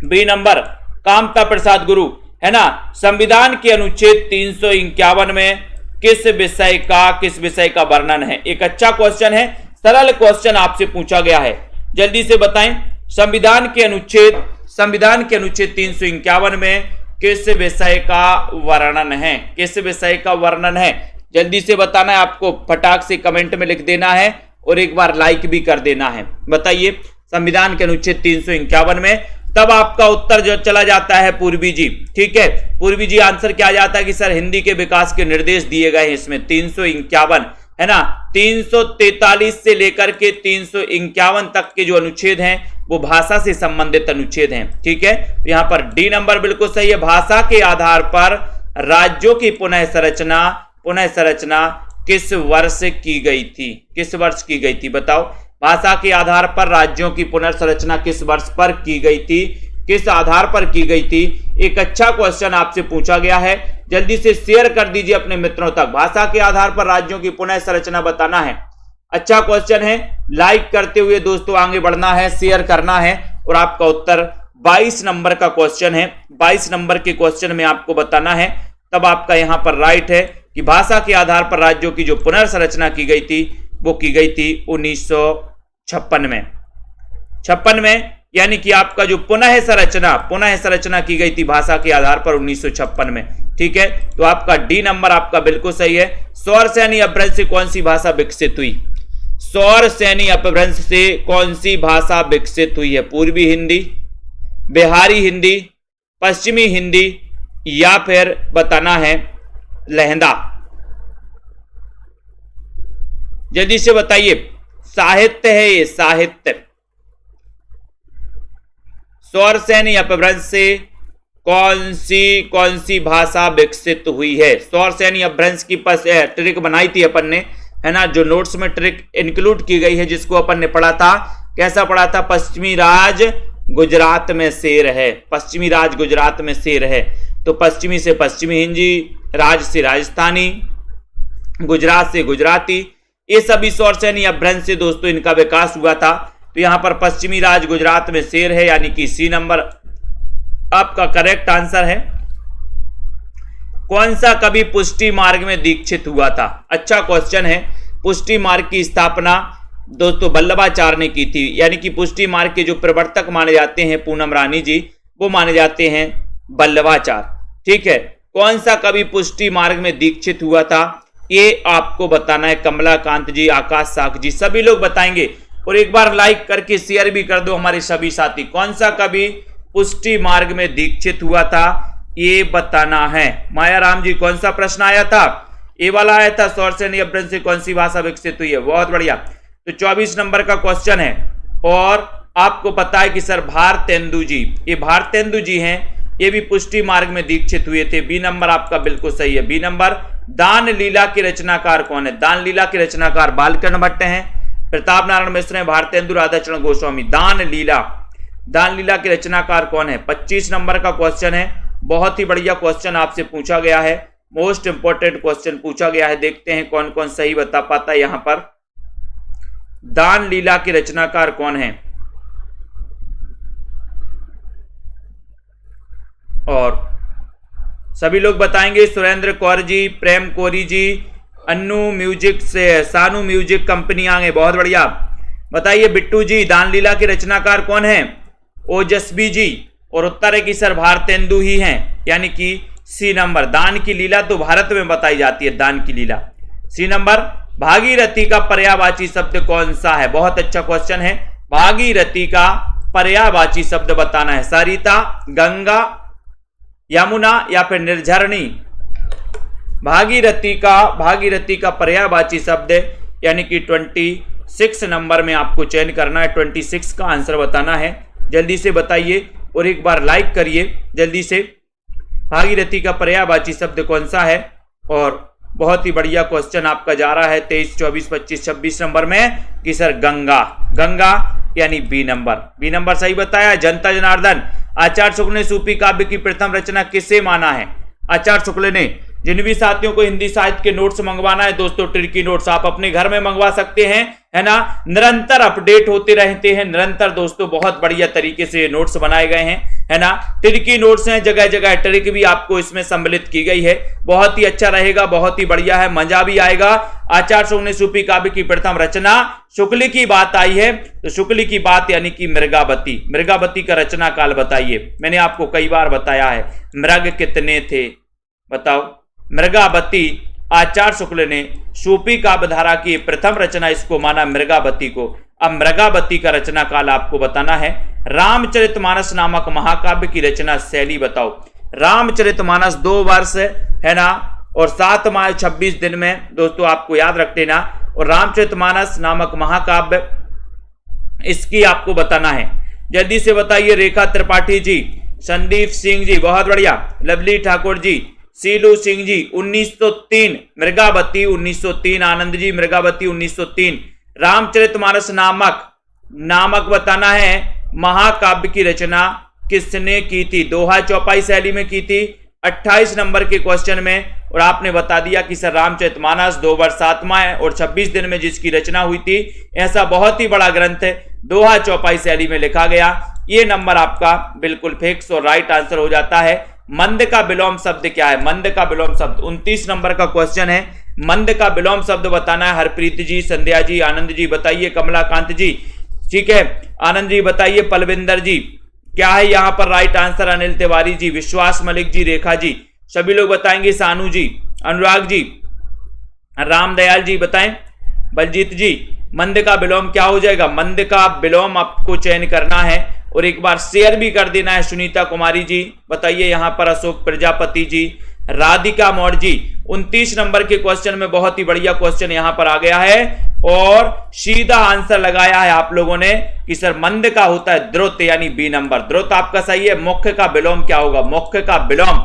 बी नंबर कामता प्रसाद गुरु है ना। संविधान के अनुच्छेद 351 में किस विषय का वर्णन है। एक अच्छा क्वेश्चन है, सरल क्वेश्चन आपसे पूछा गया है, जल्दी से बताएं। संविधान के अनुच्छेद 351 में किस विषय का वर्णन है, किस विषय का वर्णन है, जल्दी से बताना है। आपको फटाक से कमेंट में लिख देना है और एक बार लाइक भी कर देना है। बताइए संविधान के अनुच्छेद 351 में, तब आपका उत्तर जो चला जाता है पूर्वी जी। ठीक है, पूर्वी जी आंसर क्या आ जाता है कि सर हिंदी के विकास के निर्देश दिए गए हैं इसमें। 351 है ना, 343 से लेकर के 351 तक के जो अनुच्छेद हैं वो भाषा से संबंधित अनुच्छेद हैं। ठीक है, तो यहां पर डी नंबर बिल्कुल सही है। भाषा के आधार पर राज्यों की पुनः संरचना किस वर्ष की गई थी, किस वर्ष की गई थी बताओ। भाषा के आधार पर राज्यों की पुनर्संरचना किस वर्ष पर की गई थी, किस आधार पर की गई थी। एक अच्छा क्वेश्चन आपसे पूछा गया है, जल्दी से शेयर कर दीजिए अपने मित्रों तक। भाषा के आधार पर राज्यों की पुनः संरचना बताना है, अच्छा क्वेश्चन है। लाइक करते हुए दोस्तों आगे बढ़ना है, शेयर करना है और आपका उत्तर 22 नंबर का क्वेश्चन है। 22 नंबर के क्वेश्चन में आपको बताना है, तब आपका यहां पर राइट है कि भाषा के आधार पर राज्यों की जो पुनर्संरचना की गई थी वो की गई थी 1956 में। 56 में, यानी कि आपका जो पुनः संरचना की गई थी भाषा के आधार पर 1956 में। ठीक है, तो आपका डी नंबर आपका बिल्कुल सही है। सौर सैनी अपभ्रंश से कौन सी भाषा विकसित हुई, सौर सैनी अपभ्रंश से कौन सी भाषा विकसित हुई है। पूर्वी हिंदी, बिहारी हिंदी, पश्चिमी हिंदी या फिर बताना है लहंदा। जल्दी से बताइए, साहित्य है ये, साहित्य। सौर सैनी अपभ्रंश से कौन सी भाषा विकसित हुई है। सौर सैनी अपभ्रंश की ट्रिक बनाई थी अपन ने, है ना, जो नोट्स में ट्रिक इंक्लूड की गई है, जिसको अपन ने पढ़ा था। कैसा पढ़ा था, पश्चिमी राज गुजरात में शेर है, पश्चिमी राज गुजरात में शेर है। तो पश्चिमी से पश्चिमी हिंदी, राज से राजस्थानी, गुजरात से गुजराती, ये सभी सौर सैनी अपभ्रंश से दोस्तों इनका विकास हुआ था। तो यहां पर पश्चिमी राज गुजरात में शेर है, यानी कि सी नंबर आपका करेक्ट आंसर है। कौन सा कवि पुष्टि मार्ग में दीक्षित हुआ था, अच्छा क्वेश्चन है। पुष्टि मार्ग की स्थापना दोस्तों वल्लभाचार्य ने की थी, यानी कि पुष्टि मार्ग के जो प्रवर्तक माने जाते हैं पूनम रानी जी, वो माने जाते हैं वल्लभाचार्य। ठीक है, कौन सा कवि पुष्टि मार्ग में दीक्षित हुआ था, ये आपको बताना है। कमलाकांत जी, आकाश साख जी, सभी लोग बताएंगे और एक बार लाइक करके शेयर भी कर दो हमारे सभी साथी। कौन सा कवि पुष्टि मार्ग में दीक्षित हुआ था, ये बताना है। माया राम जी, कौन सा प्रश्न आया था, ये वाला आया था, सौर सैनी अपभ्रंश से कौन सी भाषा विकसित हुई है। बहुत बढ़िया, तो 24 नंबर का क्वेश्चन है और आपको पता है कि सर भारतेंदु जी, ये भारतेंदु जी हैं, ये भी पुष्टि मार्ग में दीक्षित हुए थे। बी नंबर आपका बिल्कुल सही है, बी नंबर। दान लीला के रचनाकार कौन है, दान लीला के रचनाकार बालकृष्ण भट्ट हैं, प्रताप नारायण मिश्र हैं, भारतेंदु राधाचरण गोस्वामी। दान लीला के रचनाकार कौन है। 25 नंबर का क्वेश्चन है, बहुत ही बढ़िया क्वेश्चन आपसे पूछा गया है, मोस्ट इंपोर्टेंट क्वेश्चन पूछा गया है। देखते हैं कौन कौन सही बता पाता है। यहां पर दान लीला के रचनाकार कौन है, और सभी लोग बताएंगे। सुरेंद्र कौर जी, प्रेम कोरी जी, अन्नू म्यूजिक से सानू म्यूजिक कंपनी आगे, बहुत बढ़िया। बताइए बिट्टू जी, दान लीला के रचनाकार कौन है, ओजस्वी जी, और उत्तर है कि सर भारतेंदु ही हैं, यानी कि सी नंबर। दान की लीला तो भारत में बताई जाती है, दान की लीला। सी नंबर। भागीरथी का पर्यायवाची शब्द कौन सा है, बहुत अच्छा क्वेश्चन है। भागीरथी का पर्यायवाची शब्द बताना है। सरिता, गंगा, यमुना या फिर निर्झरणी। भागीरथी का पर्यायवाची शब्द यानी कि 26 नंबर में आपको चयन करना है। 26 का आंसर बताना है, जल्दी से बताइए और एक बार लाइक करिए जल्दी से। भागीरथी का पर्यायवाची शब्द कौन सा है और बहुत ही बढ़िया क्वेश्चन आपका जा रहा है 23, 24, 25, 26 नंबर में कि सर गंगा, गंगा यानी बी नंबर सही बताया। जनता जनार्दन, आचार्य शुक्ल ने सूफी काव्य की प्रथम रचना किसे माना है? आचार्य शुक्ल ने। जिन भी साथियों को हिंदी साहित्य के नोट्स मंगवाना है दोस्तों, ट्रिकी नोट्स आप अपने घर में मंगवा सकते हैं, है ना। निरंतर अपडेट होते रहते हैं, निरंतर दोस्तों बहुत बढ़िया तरीके से नोट्स बनाए गए हैं, है ना। ट्रिकी नोट्स हैं, जगह जगह ट्रिक भी आपको इसमें सम्मिलित की गई है। बहुत ही अच्छा रहेगा, बहुत ही बढ़िया है, मजा भी आएगा। आचार्य शुक्ल ने सूफी काव्य की प्रथम रचना, शुक्ल की बात आई है तो शुक्ल की बात यानी कि मृगावती, मृगावती का रचना काल बताइए। मैंने आपको कई बार बताया है, मृग कितने थे बताओ। मृगावती, आचार्य शुक्ल ने सूफी काव्य धारा की प्रथम रचना इसको माना मृगावती को। अब मृगावती का रचना काल आपको बताना है। रामचरितमानस नामक महाकाव्य की रचना शैली बताओ। रामचरितमानस 2 वर्ष है ना और 7 माह 26 दिन में दोस्तों आपको याद रख लेना। और रामचरितमानस नामक महाकाव्य इसकी आपको बताना है। जल्दी से बताइए। रेखा त्रिपाठी जी, संदीप सिंह जी, बहुत बढ़िया। लवली ठाकुर जी, सीलू सिंह जी, 1903 मृगावती 1903। आनंद जी, मृगावती 1903। रामचरितमानस नामक बताना है महाकाव्य की रचना किसने की थी? दोहा चौपाई शैली में की थी 28 नंबर के क्वेश्चन में। और आपने बता दिया कि सर रामचरितमानस 2 वर्ष 7 माह और 26 दिन में जिसकी रचना हुई थी। ऐसा बहुत ही बड़ा ग्रंथ है, दोहा चौपाई शैली में लिखा गया। ये नंबर आपका बिल्कुल फिक्स और राइट आंसर हो जाता है। मंद का विलोम शब्द क्या है? मंद का विलोम शब्द 29 नंबर का क्वेश्चन है। मंद का विलोम शब्द बताना है। हरप्रीत जी, संध्या जी, आनंद जी बताइए। कमलाकांत जी, ठीक है। आनंद जी बताइए। पलविंदर जी, क्या है यहां पर राइट आंसर? अनिल तिवारी जी, विश्वास मलिक जी, रेखा जी, सभी लोग बताएंगे। सानू जी, अनुराग जी, रामदयाल जी बताएं। बलजीत जी, मंद का विलोम क्या हो जाएगा? मंद का विलोम आपको चयन करना है और एक बार शेयर भी कर देना है। सुनीता कुमारी जी बताइए यहां पर। अशोक प्रजापति जी, राधिका मौर्य जी, 29 नंबर के क्वेश्चन में बहुत ही बढ़िया क्वेश्चन यहां पर आ गया है और सीधा आंसर लगाया है आप लोगों ने कि सर मंद का होता है द्रुत यानी बी नंबर। द्रुत आपका सही है। मुख्य का विलोम क्या होगा? मुख्य का विलोम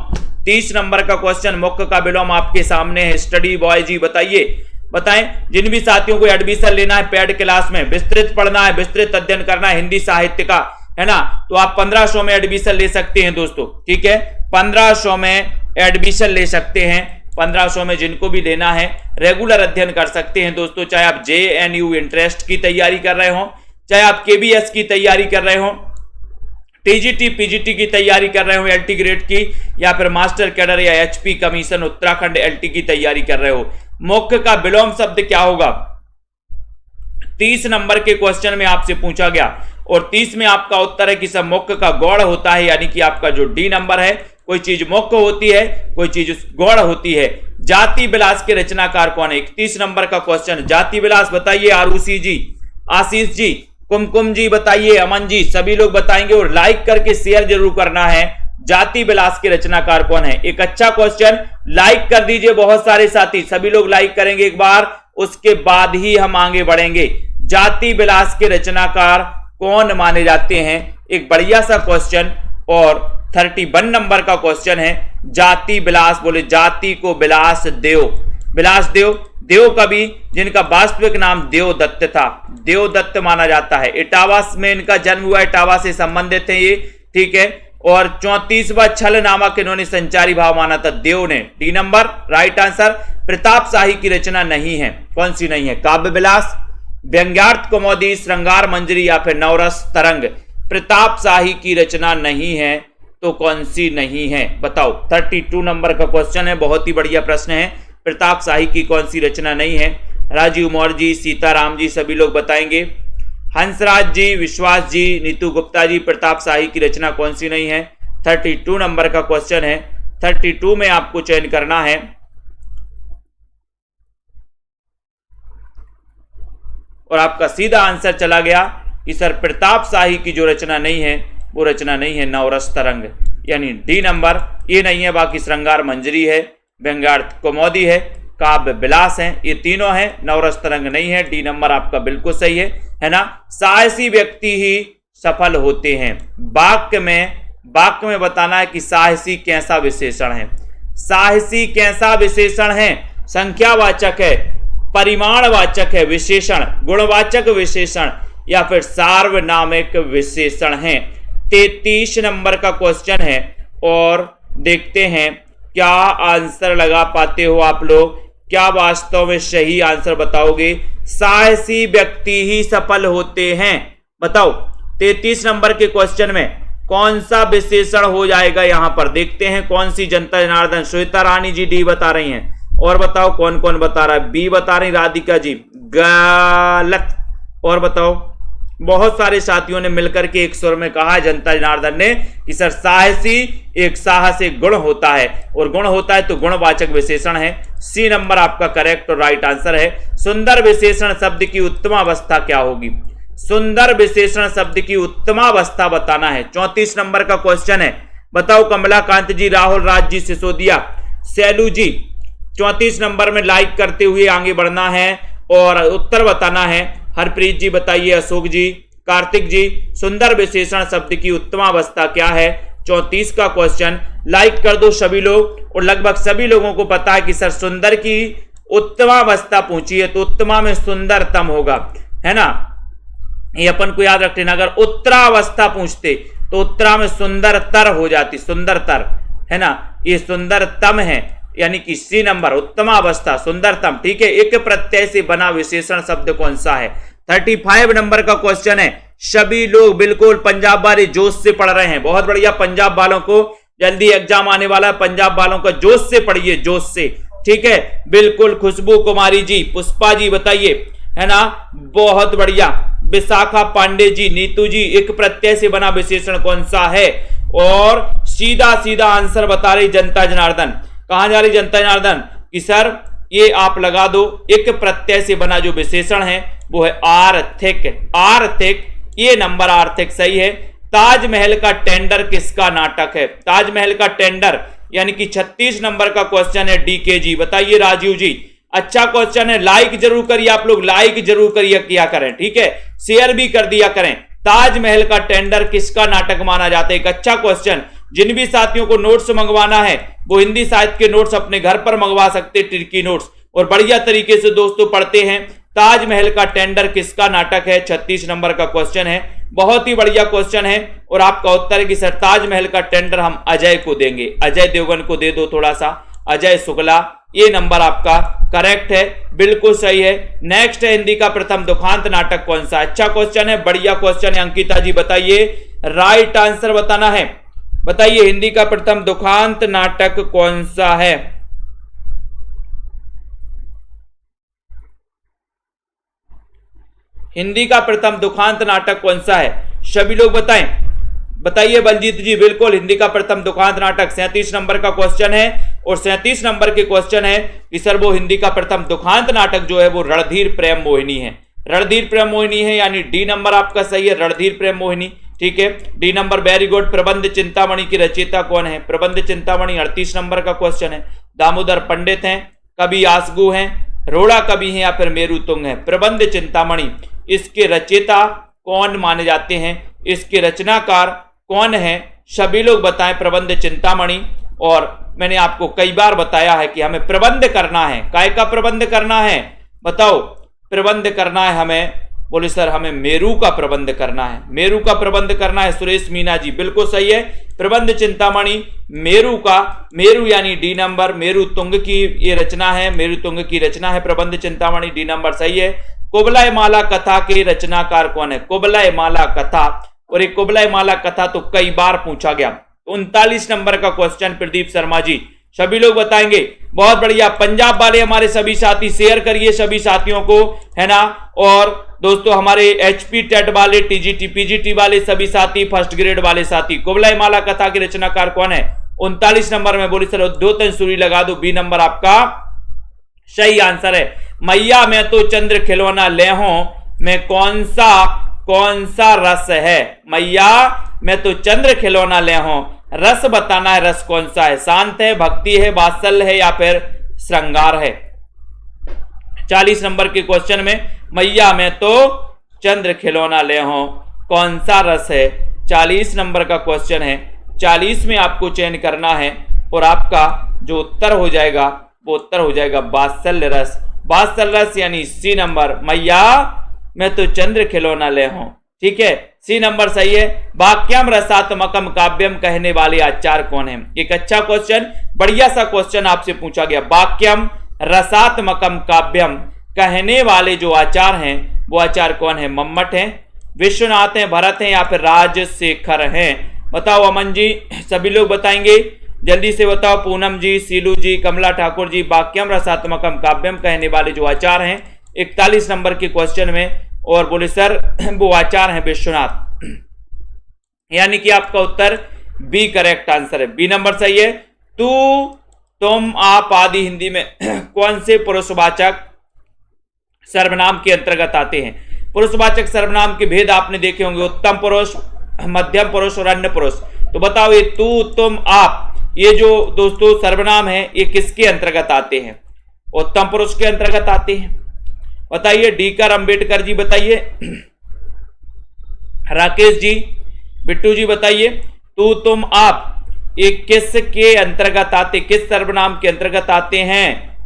30 नंबर का क्वेश्चन, मुख्य का विलोम आपके सामने है। स्टडी बॉय जी बताएं। जिन भी साथियों को एडमिशन लेना है पेड क्लास में, विस्तृत पढ़ना है, विस्तृत अध्ययन करना है हिंदी साहित्य का, है ना, तो आप 1500 में एडमिशन ले सकते हैं दोस्तों, ठीक है। 1500 में एडमिशन ले सकते हैं। 1500 में जिनको भी लेना है रेगुलर अध्ययन कर सकते हैं दोस्तों। चाहे आप JNU इंटरेस्ट की तैयारी कर रहे हो, चाहे आप KBS की तैयारी कर रहे हो, TGT PGT की तैयारी कर रहे हो LT ग्रेड की, या फिर मास्टर कैडर या HP कमीशन उत्तराखंड LT की तैयारी कर रहे हो। मुख्य का विलोम शब्द क्या होगा? 30 नंबर के क्वेश्चन में आपसे पूछा गया और 30 में आपका उत्तर है कि सब मुख्य का गौड़ होता है, यानी कि आपका जो D नंबर है, कोई चीज मुख्य होती है, कोई चीज गौड़ होती है। जाति विलास के रचनाकार कौन है? 31 नंबर का क्वेश्चन, जाति विलास बताइए। आरुषि जी, आशीष जी, कुमकुम जी बताइए, अमन जी, सभी लोग बताएंगे और लाइक करके शेयर जरूर करना है। जाति विलास के रचनाकार कौन है? एक अच्छा क्वेश्चन, लाइक कर दीजिए बहुत सारे साथी, सभी लोग लाइक करेंगे एक बार, उसके बाद ही हम आगे बढ़ेंगे। जाति विलास के रचनाकार कौन माने जाते हैं? एक बढ़िया सा क्वेश्चन और 31 नंबर का क्वेश्चन है। जाति विलास, बोले जाति को विलास देव, विलास देव, देव कवि जिनका वास्तविक नाम देवदत्त था, देवदत्त माना जाता है। इटावा में इनका जन्म हुआ, इटावा से संबंधित है ये, ठीक है। और 34वां छल नामक इन्होंने संचारी भाव माना था देव ने। D number right answer. Pratap Shahi की रचना नहीं है, कौन सी नहीं है? काव्य विलास, व्यंग्यार्थ कौमुदी, श्रृंगार मंजरी या फिर नवरस तरंग। प्रताप शाही की रचना नहीं है तो कौन सी नहीं है बताओ? 32 नंबर का क्वेश्चन है, बहुत ही बढ़िया प्रश्न है। प्रताप शाही की कौन सी रचना नहीं है? राजीव मौर्य जी, सीताराम जी, सभी लोग बताएंगे। हंसराज जी, विश्वास जी, नीतू गुप्ता जी, प्रताप शाही की रचना कौन सी नहीं है? 32 नंबर का क्वेश्चन है। 32 में आपको चयन करना है और आपका सीधा आंसर चला गया कि सर प्रताप शाही की जो रचना नहीं है वो रचना नहीं है नवरस तरंग, यानी D नंबर। ये नहीं है, बाकी श्रृंगार मंजरी है, व्यंग्यार्थ कौमुदी है, काव्य विलास है, ये तीनों हैं। नवरस तरंग नहीं है। D नंबर आपका बिल्कुल सही है ना। साहसी व्यक्ति ही सफल होते हैं। वाक्य में बताना है कि साहसी कैसा विशेषण है? साहसी कैसा विशेषण है? संख्यावाचक है, परिमाणवाचक है विशेषण, गुणवाचक विशेषण या फिर सार्वनामिक विशेषण है। 33 नंबर का क्वेश्चन है और देखते हैं क्या आंसर लगा पाते हो आप लोग, क्या वास्तव में सही आंसर बताओगे। साहसी व्यक्ति ही सफल होते हैं। बताओ 33 नंबर के क्वेश्चन में कौन सा विशेषण हो जाएगा। यहां पर देखते हैं कौन सी जनता जनार्दन, श्वेता रानी जी डी बता रही हैं। और बताओ कौन कौन बता रहा है। बी बता रही राधिका जी, गलत। और बताओ, बहुत सारे साथियों ने मिलकर के एक स्वर में कहा जनता जनार्दन ने कि सर साहसी एक साहस एक गुण होता है, और गुण होता है तो गुणवाचक विशेषण है। सी नंबर आपका करेक्ट और राइट आंसर है। सुंदर विशेषण शब्द की उत्तमावस्था क्या होगी। सुंदर विशेषण शब्द की उत्तमावस्था बताना है। 34 नंबर का क्वेश्चन है। बताओ कमलाकांत जी, राहुल राज जी, सिसोदिया, सैलू जी, 34 नंबर में लाइक करते हुए आगे बढ़ना है और उत्तर बताना है। हरप्रीत जी बताइए, अशोक जी, कार्तिक जी, सुंदर विशेषण शब्द की उत्तमावस्था क्या है। 34 का क्वेश्चन लाइक कर दो सभी लोग। और लगभग सभी लोगों को पता है कि सर सुंदर की उत्तमावस्था पूछी है तो उत्तमा में सुंदरतम होगा, है ना। ये अपन को याद रखना। अगर उत्तरावस्था पूछते तो उत्तरा में सुंदरतर हो जाती, सुंदरतर, है ना। ये सुंदरतम है, यानी कि सी नंबर उत्तमावस्था, सुंदरतम। ठीक है। एक प्रत्यय से बना विशेषण शब्द कौन सा है। 35 नंबर का क्वेश्चन है। सभी लोग बिल्कुल पंजाब वाले जोश से पढ़ रहे हैं। बहुत बढ़िया। पंजाब वालों को जल्दी एग्जाम आने वाला है, पंजाब वालों का जोश से पढ़िए, जोश से। ठीक है, बिल्कुल। खुशबू कुमारी जी, पुष्पा जी बताइए, है ना, बहुत बढ़िया। विशाखा पांडे जी, नीतू जी, एक प्रत्यय से बना विशेषण कौन सा है। और सीधा सीधा आंसर बता रही जनता जनार्दन। कहां जा रही जनता जनार्दन कि सर ये आप लगा दो, एक प्रत्यय से बना जो विशेषण है वो है आर्थिक। आर्थिक, ये नंबर आर्थिक सही है। ताजमहल का टेंडर किसका नाटक है। ताजमहल का टेंडर, यानी कि 36 नंबर का क्वेश्चन है। डीके जी बताइए, राजीव जी, अच्छा क्वेश्चन है। लाइक जरूर करिए आप लोग, लाइक जरूर करिए, किया करें। ठीक है, शेयर भी कर दिया करें। ताजमहल का टेंडर किसका नाटक माना जाता है। एक अच्छा क्वेश्चन। जिन भी साथियों को नोट्स मंगवाना है वो हिंदी साहित्य के नोट्स अपने घर पर मंगवा सकते, टिर्की नोट्स, और बढ़िया तरीके से दोस्तों पढ़ते हैं। ताजमहल का टेंडर किसका नाटक है, 36 नंबर का क्वेश्चन है। बहुत ही बढ़िया क्वेश्चन है। और आपका उत्तर है कि सर ताजमहल का टेंडर हम अजय को देंगे, अजय देवगन को दे दो थोड़ा सा, अजय शुक्ला। ये नंबर आपका करेक्ट है, बिल्कुल सही है। नेक्स्ट है, हिंदी का प्रथम दुखांत नाटक कौन सा। अच्छा क्वेश्चन है, बढ़िया क्वेश्चन है। अंकिता जी बताइए, राइट आंसर बताना है। बताइए हिंदी का प्रथम दुखांत नाटक कौन सा है। हिंदी का प्रथम दुखांत नाटक कौन सा है, सभी लोग बताएं। बताइए बलजीत जी, बिल्कुल हिंदी का प्रथम दुखांत नाटक 37 नंबर का क्वेश्चन है। और 37 नंबर के क्वेश्चन है कि सर वो हिंदी का प्रथम दुखांत नाटक जो है वो रणधीर प्रेम मोहिनी है। रणधीर प्रेम मोहिनी है, यानी डी नंबर आपका सही है, रणधीर प्रेम मोहिनी। ठीक है, डी नंबर वेरी गुड। प्रबंध चिंतामणि की रचयिता कौन है। प्रबंध चिंतामणि 38 नंबर का क्वेश्चन है। दामोदर पंडित हैं, कवि आसगु हैं, रोड़ा कवि हैं या फिर मेरू तुंग है। प्रबंध चिंतामणि, इसके रचयिता कौन माने जाते हैं, इसके रचनाकार कौन है, सभी लोग बताएं। प्रबंध चिंतामणि। और मैंने आपको कई बार बताया है कि हमें प्रबंध करना है। काय का प्रबंध करना है, बताओ। प्रबंध करना है हमें, बोले सर हमें मेरू का प्रबंध करना है, मेरू का प्रबंध करना है। सुरेश मीना जी, बिल्कुल सही है। प्रबंध चिंतामणि मेरू का, मेरू यानी डी नंबर, मेरू तुंग की ये रचना है, मेरू तुंग की रचना है प्रबंध चिंतामणि, डी नंबर सही है। कुबलाय माला कथा के रचनाकार कौन है। कुबलाय माला कथा, और एक कुबलाय माला कथा तो कई बार पूछा गया। 39 नंबर का क्वेश्चन प्रदीप शर्मा जी, सभी लोग बताएंगे। बहुत बढ़िया। पंजाब वाले हमारे सभी साथी शेयर करिए सभी साथियों को, है ना। और दोस्तों हमारे एचपी टेट वाले, टीजीटी पीजीटी वाले सभी साथी, फर्स्ट ग्रेड वाले साथी, कुबलाय माला कथा के रचनाकार कौन है। 39 नंबर में बोली सर दो तीन सूरी लगा दो, बी नंबर आपका सही आंसर है। मैया मैं तो चंद्र खिलौना ले हूं, मैं कौन सा रस है। मैया मैं तो चंद्र खिलौना ले हूं, रस बताना है, रस कौन सा है। शांत है, भक्ति है, वात्सल्य है या फिर श्रृंगार है। 40 नंबर के क्वेश्चन में मैया मैं तो चंद्र खिलौना ले हूं, कौन सा रस है। 40 नंबर का क्वेश्चन है। 40 में आपको चयन करना है और आपका जो उत्तर हो जाएगा वो उत्तर हो जाएगा वात्सल्य रस। वात्सल्य रस यानी सी नंबर, मैया मैं तो चंद्र खिलौना ले हूं। ठीक है, सी नंबर सही है। वाक्यम रसात्मकम काव्यम कहने वाले आचार्य कौन है? एक अच्छा क्वेश्चन, बढ़िया सा क्वेश्चन आपसे पूछा गया। वाक्यम रसात्मकम काव्यम कहने वाले जो आचार्य हैं वो आचार्य कौन है? मम्मट हैं, विश्वनाथ हैं, भरत हैं या फिर राजशेखर हैं? बताओ अमन जी, सभी लोग बताएंगे, जल्दी से बताओ। पूनम जी, सीलू जी, कमला ठाकुर जी, वाक्यम रसात्मकम काव्यम कहने वाले जो आचार्य हैं 41 नंबर के क्वेश्चन में, और बोले सर वो आचार्य हैं विश्वनाथ, यानी कि आपका उत्तर बी करेक्ट आंसर है। बी नंबर सही है। तू, तुम, आप आदि हिंदी में कौन से पुरुषवाचक सर्वनाम के अंतर्गत आते हैं? पुरुषवाचक सर्वनाम के भेद आपने देखे होंगे, उत्तम पुरुष, मध्यम पुरुष और अन्य पुरुष। तो बताओ ये तू, तुम, आप, ये जो दोस्तों सर्वनाम है ये किसके अंतर्गत आते हैं? उत्तम पुरुष के अंतर्गत आते हैं। बताइए, डीकर अंबेडकर जी बताइए, राकेश जी, बिट्टू जी बताइए, तू, तुम, आप ये किस के अंतर्गत आते, किस सर्वनाम के अंतर्गत आते हैं?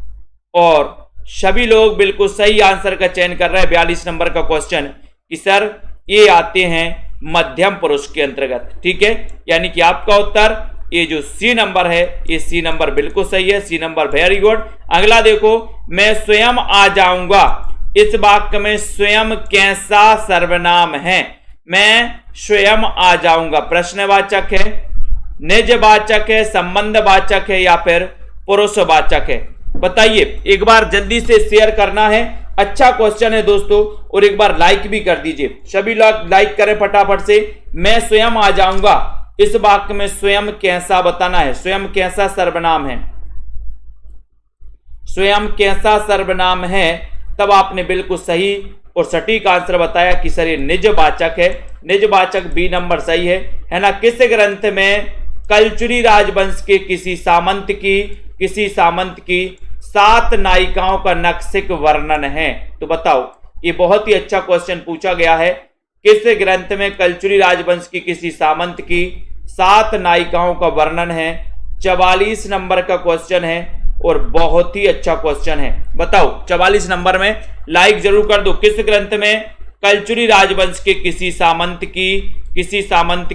और सभी लोग बिल्कुल सही आंसर का चयन कर रहे हैं 42 नंबर का क्वेश्चन कि सर ये आते हैं मध्यम पुरुष के अंतर्गत। ठीक है, यानी कि आपका उत्तर ये जो सी नंबर है, ये सी नंबर बिल्कुल सही है। C number very good. अगला देखो, मैं स्वयं आ जाऊंगा, इस वाक्य में स्वयं कैसा सर्वनाम है? मैं स्वयं आ जाऊंगा प्रश्नवाचक है, निजवाचक है, संबंधवाचक है या फिर पुरुषवाचक है? बताइए, एक बार जल्दी से शेयर करना है। अच्छा क्वेश्चन है दोस्तों, और एक बार लाइक भी कर दीजिए। सभी लोग लाइक करें फटाफट से। मैं स्वयं आ जाऊंगा, इस वाक्य में स्वयं कैसा बताना है, स्वयं कैसा सर्वनाम है, स्वयं कैसा सर्वनाम है? तब आपने बिल्कुल सही और सटीक आंसर बताया कि सर ये निजवाचक है। निजवाचक बी नंबर सही है ना? किस ग्रंथ में कलचुरी राजवंश के किसी सामंत की 7 नायिकाओं का नक्सिक वर्णन है? तो बताओ, ये बहुत ही अच्छा क्वेश्चन पूछा गया है। किस ग्रंथ में कलचुरी राजवंश की किसी सामंत की 7 नायिकाओं का वर्णन है? 44 नंबर का क्वेश्चन है और बहुत ही अच्छा क्वेश्चन है। बताओ, 44 नंबर में लाइक जरूर कर दो। किस ग्रंथ में कलचुरी राजवंश के किसी सामंत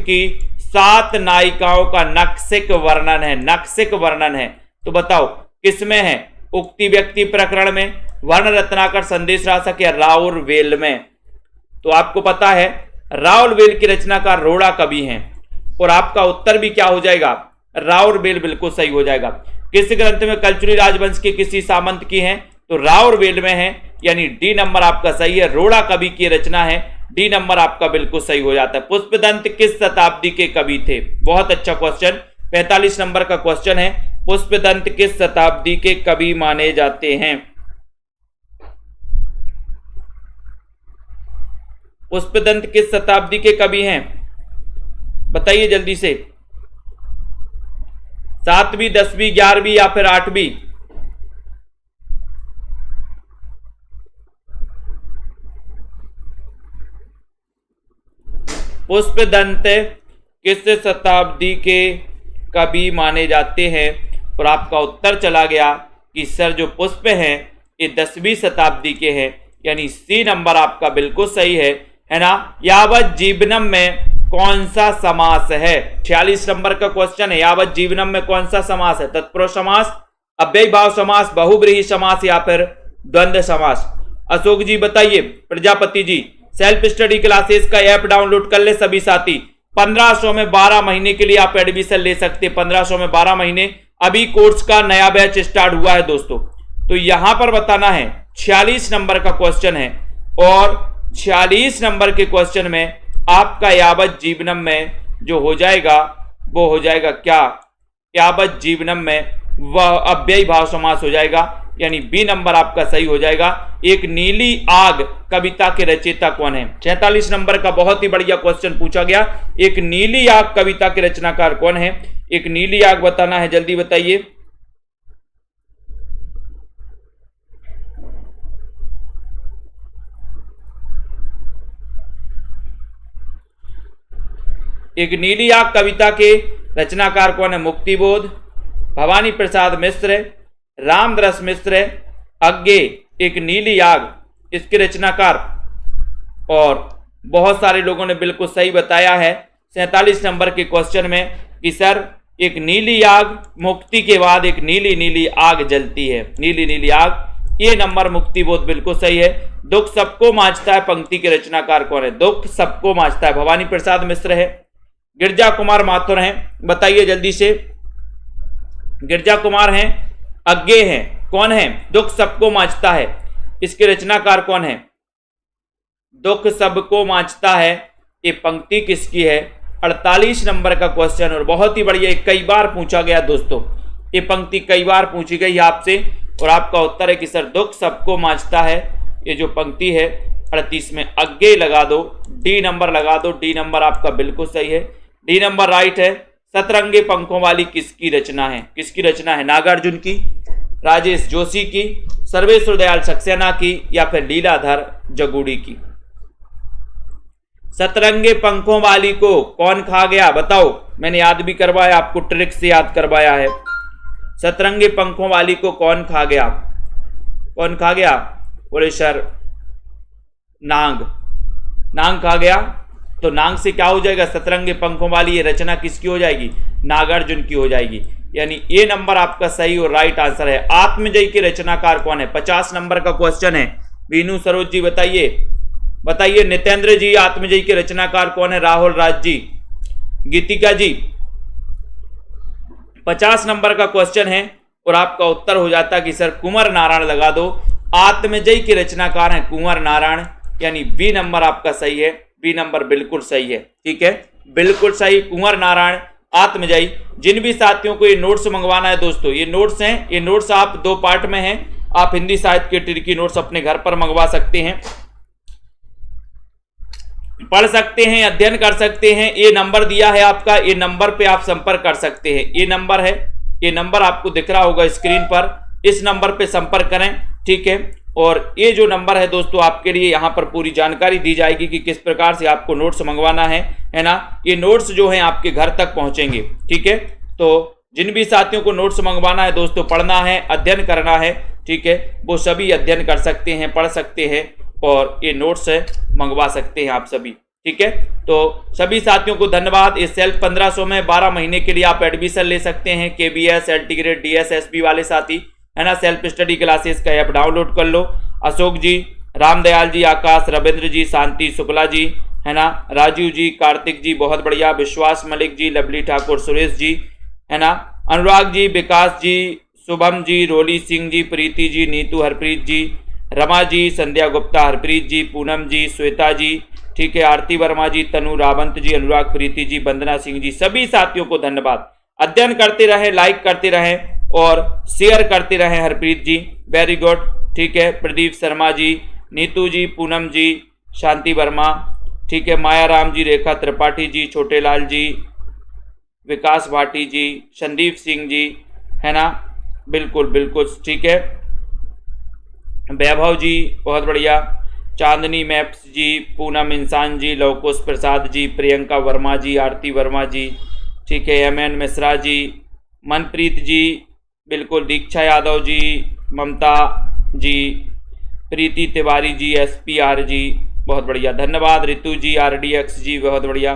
की 7 नायिकाओं का नक्सिक वर्णन है? नक्सिक वर्णन है, तो बताओ किसमें है? उक्ति व्यक्ति प्रकरण में, वर्ण रत्नाकर संदेश राशक या राउरवेल में? तो आपको पता है राउरवेल की रचनाकार रोड़ा कवि हैं, और आपका उत्तर भी क्या हो जाएगा? राउरवेल बिल्कुल सही हो जाएगा। किस ग्रंथ में कलचुरी राजवंश के किसी सामंत की है? तो राउरवेल में है, यानी डी नंबर आपका सही है। रोड़ा कवि की रचना है, डी नंबर आपका बिल्कुल सही हो जाता है। पुष्पदंत किस शताब्दी के कवि थे? बहुत अच्छा क्वेश्चन, 45 नंबर का क्वेश्चन है। पुष्पदंत किस शताब्दी के कवि माने जाते हैं? पुष्पदंत किस शताब्दी के कवि हैं? बताइए जल्दी से। 7वीं, 10वीं, 11वीं या फिर 8वीं? पुष्पदंत किस शताब्दी के कवि माने जाते हैं? और आपका उत्तर चला गया कि सर जो पुष्प हैं ये 10वीं शताब्दी के हैं, यानी सी नंबर आपका बिल्कुल सही है ना? यावत जीवनम में कौन सा समास है? 46 नंबर का क्वेश्चन है। यावत जीवनम में कौन सा समास है? तत्पुरुष समास, अव्ययी भाव समास, बहुब्रीहि समास या फिर द्वंद्व समास? अशोक जी बताइए। Prajapati ji, self study classes का ऐप डाउनलोड कर ले सभी साथी। 1500 में 12 महीने के लिए आप एडमिशन ले सकते हैं। 1500 में 12 महीने, अभी कोर्स का नया बैच स्टार्ट हुआ है दोस्तों। तो यहां पर बताना है, 46 नंबर का क्वेश्चन है, और 46 नंबर के क्वेश्चन में आपका यावत जीवनम में जो हो जाएगा वो हो जाएगा क्या? यावत जीवनम में वह अव्ययी भाव समास हो जाएगा, यानी बी नंबर आपका सही हो जाएगा। एक नीली आग कविता के रचयिता कौन है? 46 नंबर का बहुत ही बढ़िया क्वेश्चन पूछा गया। एक नीली आग कविता के रचनाकार कौन है? एक नीली आग बताना है, जल्दी बताइए। एक नीली आग कविता के रचनाकार कौन है? मुक्तिबोध, भवानी प्रसाद मिश्र, रामदरस मिश्र, अज्ञे एक नीली आग, इसके रचनाकार। और बहुत सारे लोगों ने बिल्कुल सही बताया है 47 नंबर के क्वेश्चन में कि सर एक नीली आग, मुक्ति के बाद एक नीली नीली आग जलती है, नीली नीली आग, ये नंबर मुक्ति बोध बिल्कुल सही है। दुख सबको मांझता है पंक्ति के रचनाकार कौन है? दुख सबको मांझता है भवानी प्रसाद मिश्र है। गिरजा कुमार माथुर हैं, बताइए जल्दी से। गिरजा कुमार हैं, अज्ञे हैं, कौन है? दुख सबको मांझता है, इसके रचनाकार कौन है? दुख सबको मांझता है, ये पंक्ति किसकी है? 48 नंबर का क्वेश्चन और बहुत ही बढ़िया, कई बार पूछा गया दोस्तों, ये पंक्ति कई बार पूछी गई आपसे और आपका उत्तर है कि सर दुख सबको मांझता है। ये जो पंक्ति है 38 में अज्ञे लगा दो, डी नंबर लगा दो, डी नंबर आपका बिल्कुल सही है, डी नंबर राइट है। सतरंगे पंखों वाली किसकी रचना है? किसकी रचना है? नागार्जुन की, राजेश जोशी की, सर्वेश्वर दयाल सक्सेना की या फिर लीलाधर जगूड़ी की? सतरंगे पंखों वाली को कौन खा गया? बताओ, मैंने याद भी करवाया आपको, ट्रिक से याद करवाया है। सतरंगे पंखों वाली को कौन खा गया? कौन खा गया? बोले सर नांग, नांग खा गया। तो नांग से क्या हो जाएगा? सतरंगे पंखों वाली ये रचना किसकी हो जाएगी? नागार्जुन की हो जाएगी। यानी ये नंबर आपका सही और राइट आंसर है। आत्मजयी के रचनाकार कौन है? 50 नंबर का क्वेश्चन है। वीनू सरोज जी बताइए, बताइए। नितेंद्र जी, आत्मजयी के रचनाकार कौन है? राहुल राज जी, गीतिका जी। 50 नंबर का क्वेश्चन है और आपका उत्तर हो जाता है कि सर कुंवर नारायण लगा दो। आत्मजयी के रचनाकार हैं कुंवर नारायण, यानी बी नंबर आपका सही है, बी नंबर बिल्कुल सही है। ठीक है, बिल्कुल सही, कुंवर नारायण आत्मजयी। जिन भी साथियों को ये नोट्स मंगवाना है दोस्तों, ये नोट्स हैं, ये नोट्स आप 2 पार्ट में हैं। आप हिंदी साहित्य के ट्रिकी नोट्स अपने घर पर मंगवा सकते हैं, पढ़ सकते हैं, अध्ययन कर सकते हैं। ये नंबर दिया है आपका, ये नंबर पे आप संपर्क कर सकते हैं। ये नंबर है, ये नंबर आपको दिख रहा होगा स्क्रीन पर, इस नंबर पे संपर्क करें। ठीक है, और ये जो नंबर है दोस्तों, आपके लिए यहाँ पर पूरी जानकारी दी जाएगी कि किस प्रकार से आपको नोट्स मंगवाना है ना। ये नोट्स जो हैं आपके घर तक पहुंचेंगे। ठीक है, तो जिन भी साथियों को नोट्स मंगवाना है दोस्तों, पढ़ना है, अध्ययन करना है, ठीक है, वो सभी अध्ययन कर सकते हैं, पढ़ सकते हैं और ये नोट्स मंगवा सकते हैं आप सभी। ठीक है, तो सभी साथियों को धन्यवाद। इस सेल्फ 1500 में 12 महीने के लिए आप एडमिशन ले सकते हैं। KBS, LT grade, DS, SP वाले साथी, है ना। सेल्फ स्टडी क्लासेस का ऐप डाउनलोड कर लो। अशोक जी, रामदयाल जी, आकाश, रविंद्र जी, शांति शुक्ला जी, है ना, राजीव जी, कार्तिक जी, बहुत बढ़िया, विश्वास मलिक जी, लवली ठाकुर, सुरेश जी, है ना, अनुराग जी, विकास जी, शुभम जी, रोली सिंह जी, प्रीति जी, नीतू, हरप्रीत जी, रमा जी, संध्या गुप्ता, हरप्रीत जी, पूनम जी, श्वेता जी, ठीक है, आरती वर्मा जी, तनु रावंत जी, अनुराग प्रीति जी, वंदना सिंह जी, सभी साथियों को धन्यवाद। अध्ययन करते रहें, लाइक करते रहें और शेयर करते रहें। हरप्रीत जी वेरी गुड, ठीक है, प्रदीप शर्मा जी, नीतू जी, पूनम जी, शांति वर्मा, ठीक है, माया राम जी, रेखा त्रिपाठी जी, छोटे लाल जी, विकास भाटी जी, संदीप सिंह जी, है ना, बिल्कुल बिल्कुल ठीक है, वैभव जी बहुत बढ़िया, चांदनी मैप्स जी, पूनम इंसान जी, लवकुश प्रसाद जी, प्रियंका वर्मा जी, आरती वर्मा जी, ठीक है, MN मिश्रा जी, मनप्रीत जी, बिल्कुल, दीक्षा यादव जी, ममता जी, प्रीति तिवारी जी, SPR जी, बहुत बढ़िया, धन्यवाद। ऋतु जी, RDX जी, बहुत बढ़िया,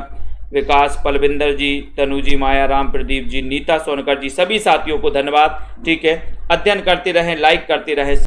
विकास, पलविंदर जी, तनु जी, माया राम, प्रदीप जी, नीता सोनकर जी, सभी साथियों को धन्यवाद। ठीक है, अध्ययन करते रहें, लाइक करते रहें।